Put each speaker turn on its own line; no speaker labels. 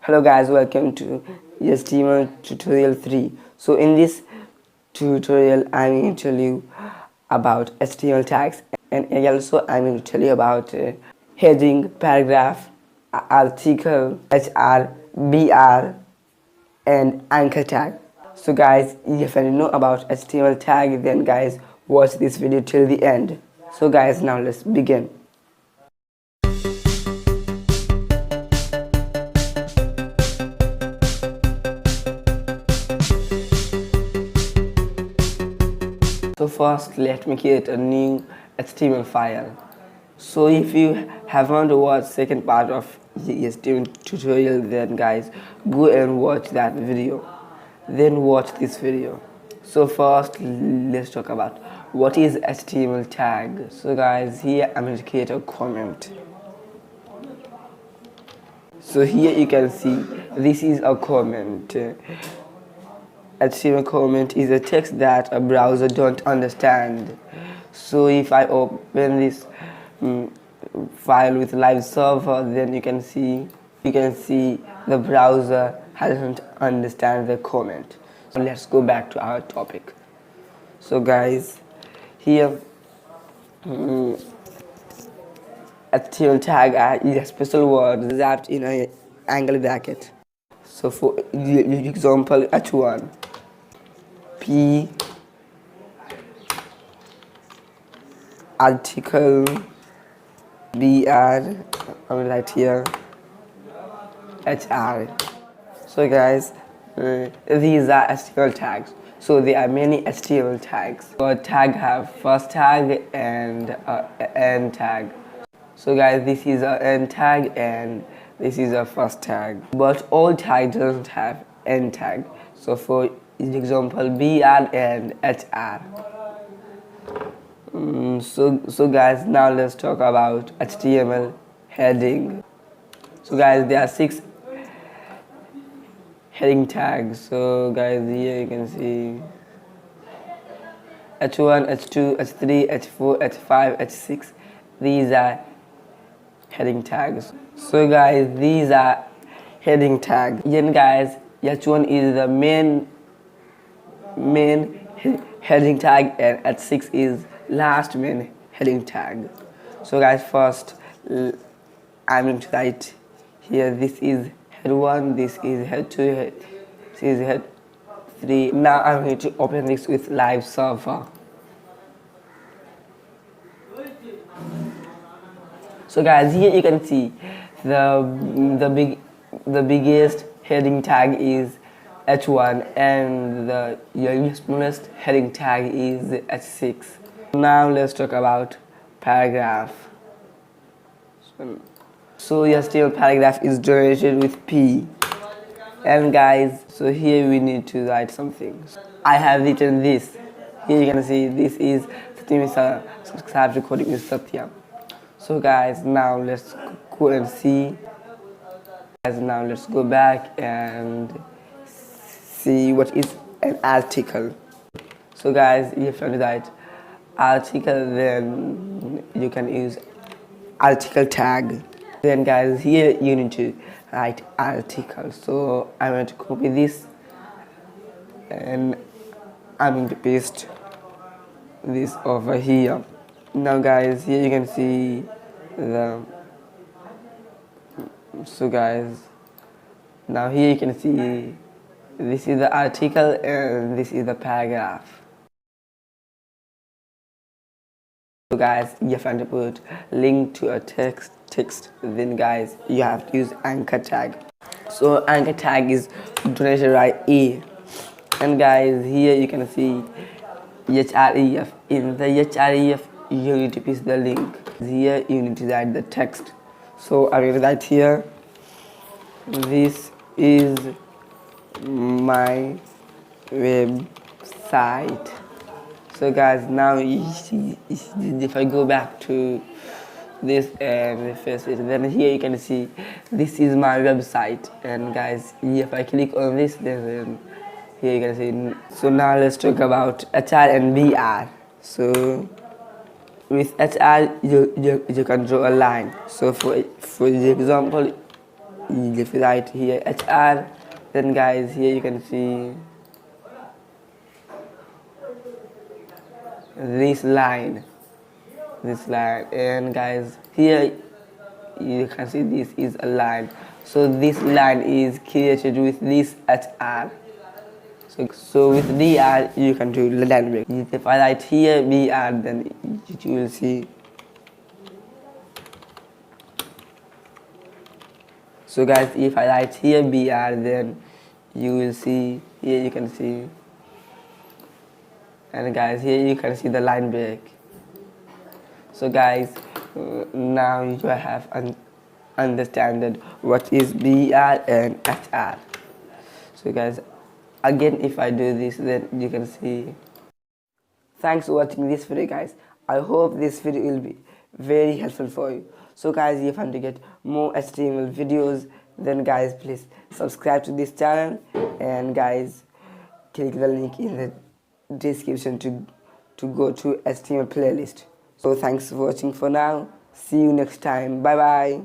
Hello guys, welcome to HTML tutorial 3. So in this tutorial I'm going to tell you about HTML tags, and also I'm going to tell you about heading, paragraph, article, HR, BR and anchor tag. So guys, if you know about HTML tag, then guys watch this video till the end. So guys, now let's begin. So first, let me create a new HTML file. So if you haven't watched second part of the HTML tutorial, then guys, go and watch that video. Then watch this video. So first, let's talk about what is HTML tag. So guys, here I'm going to create a comment. So here you can see this is a comment. HTML comment is a text that a browser don't understand. So if I open this file with live server, then you can see the browser hasn't understand the comment. So let's go back to our topic. So guys, here HTML tag is a special word wrapped in an angle bracket. So for example, H1 P article BR, I will write here HR. So guys, these are HTML tags. So there are many HTML tags. So a tag have first tag and end tag. So guys, this is a end tag and this is a first tag. But all tags doesn't have end tag. So for example, BR and HR. So guys, now let's talk about HTML heading. So guys, there are 6 heading tags. So guys, here you can see H1, H2, H3, H4, H5, H6. These are heading tags. So guys, these are heading tags. Then guys, H1 is the main heading tag and H6 is last main heading tag. So guys, first I'm going to write here, this is head 1, this is head 2, this is head 3. Now I'm going to open this with live server. So guys, here you can see the biggest heading tag is H1 and the smallest heading tag is H6. Now let's talk about paragraph. So your HTML paragraph is generated with P. And guys, so here we need to write something. I have written this. Here you can see this is Satyam subscribe recording with Satyam. So guys, now let's go and see. Guys, now let's go back and see what is an article. So guys, if you write article, then you can use article tag. Then guys, here you need to write article. So I'm going to copy this and I'm going to paste this over here. Now guys, here you can see so guys, now here you can see this is the article and this is the paragraph. So guys, you have to put link to a text, then guys you have to use anchor tag. So anchor tag is generated by A, and guys here you can see href. In the href you need to paste the link. Here you need to write the text. So I will write here, this is my website. So guys, now you see, if I go back to this and refresh it, then here you can see this is my website. And guys, if I click on this, then here you can see. So now let's talk about HR and BR. So with HR you can draw a line. So for example, if you write here HR, then guys here you can see this line, and guys here you can see this is a line, so this line is created with this HR. So with DR you can do line break. If I write here BR, then you will see. So guys, if I write here BR, then you will see, here you can see, and guys here you can see the line break. So guys, now you have understood what is BR and HR. So guys, again if I do this, then you can see. Thanks for watching this video guys. I hope this video will be very helpful for you. So guys, if you want to get more HTML videos, then guys please subscribe to this channel, and guys click the link in the description to go to HTML playlist. So thanks for watching for now. See you next time. Bye bye.